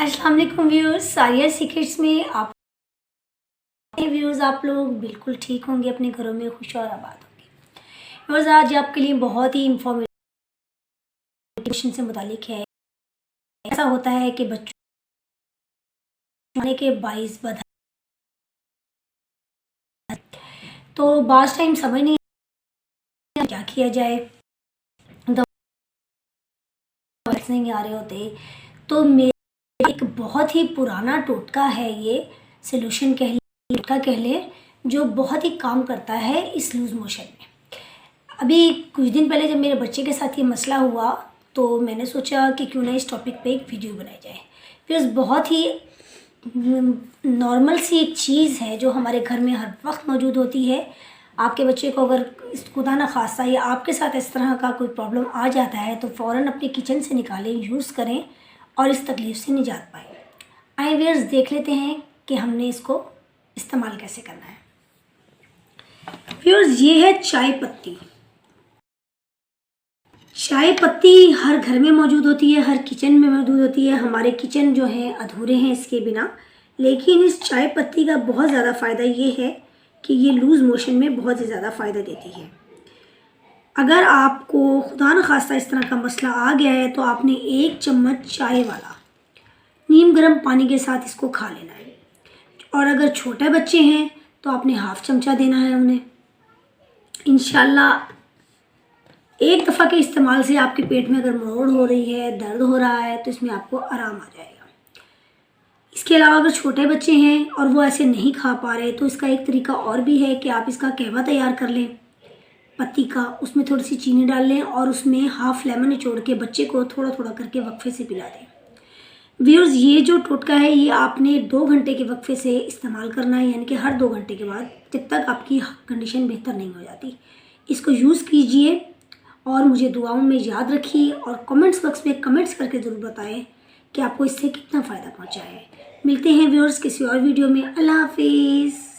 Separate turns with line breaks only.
अस्सलाम वालेकुम व्यूअर्स, सारिया सीक्रेट्स में आप व्यूअर्स आप लोग बिल्कुल ठीक होंगे, अपने घरों में खुश और आबाद होंगे। व्यूअर्स आज आपके लिए बहुत ही इंफॉर्मेशन से मुतालिक है। ऐसा होता है कि बच्चों के 22 बधा तो बास टाइम समझ नहीं क्या किया जाए, दवाई नहीं आ रहे होते। तो मेरा एक बहुत ही पुराना टोटका है, ये सोल्यूशन टोटका कह लें, जो बहुत ही काम करता है इस लूज़ मोशन में। अभी कुछ दिन पहले जब मेरे बच्चे के साथ ये मसला हुआ तो मैंने सोचा कि क्यों ना इस टॉपिक पे एक वीडियो बनाई जाए। फिर बहुत ही नॉर्मल सी एक चीज़ है जो हमारे घर में हर वक्त मौजूद होती है। आपके बच्चे को अगर खुदा न खास्ता या आपके साथ इस तरह का कोई प्रॉब्लम आ जाता है तो फ़ौरन अपने किचन से निकालें, यूज़ करें और इस तकलीफ़ से निजात पाएँ। आए व्यूअर्स देख लेते हैं कि हमने इसको इस्तेमाल कैसे करना है। व्यूअर्स ये है चाय पत्ती। चाय पत्ती हर घर में मौजूद होती है, हर किचन में मौजूद होती है। हमारे किचन जो हैं अधूरे हैं इसके बिना। लेकिन इस चाय पत्ती का बहुत ज़्यादा फ़ायदा ये है कि ये लूज़ मोशन में बहुत ही ज़्यादा फ़ायदा देती है। अगर आपको खुदा न खास्ता इस तरह का मसला आ गया है तो आपने 1 चम्मच चाय वाला नीम गर्म पानी के साथ इसको खा लेना है। और अगर छोटे बच्चे हैं तो आपने हाफ़ चमचा देना है उन्हें। इंशाल्लाह एक दफ़ा के इस्तेमाल से आपके पेट में अगर मरोड़ हो रही है, दर्द हो रहा है तो इसमें आपको आराम आ जाएगा। इसके अलावा अगर छोटे बच्चे हैं और वो ऐसे नहीं खा पा रहे तो इसका एक तरीका और भी है कि आप इसका कहवा तैयार कर लें पत्ती का, उसमें थोड़ी सी चीनी डाल लें और उसमें हाफ़ लेमन निचोड़ के बच्चे को थोड़ा थोड़ा करके वक्फे से पिला दें। व्यूअर्स ये जो टोटका है ये आपने 2 घंटे के वक्फे से इस्तेमाल करना है, यानी कि हर 2 घंटे के बाद, जब तक आपकी कंडीशन बेहतर नहीं हो जाती। इसको यूज़ कीजिए और मुझे दुआओं में याद रखिए और कमेंट्स बॉक्स में कमेंट्स करके ज़रूर बताएं कि आपको इससे कितना फ़ायदा पहुंचा है। मिलते हैं व्यूअर्स किसी और वीडियो में। अल्लाह हाफिज़।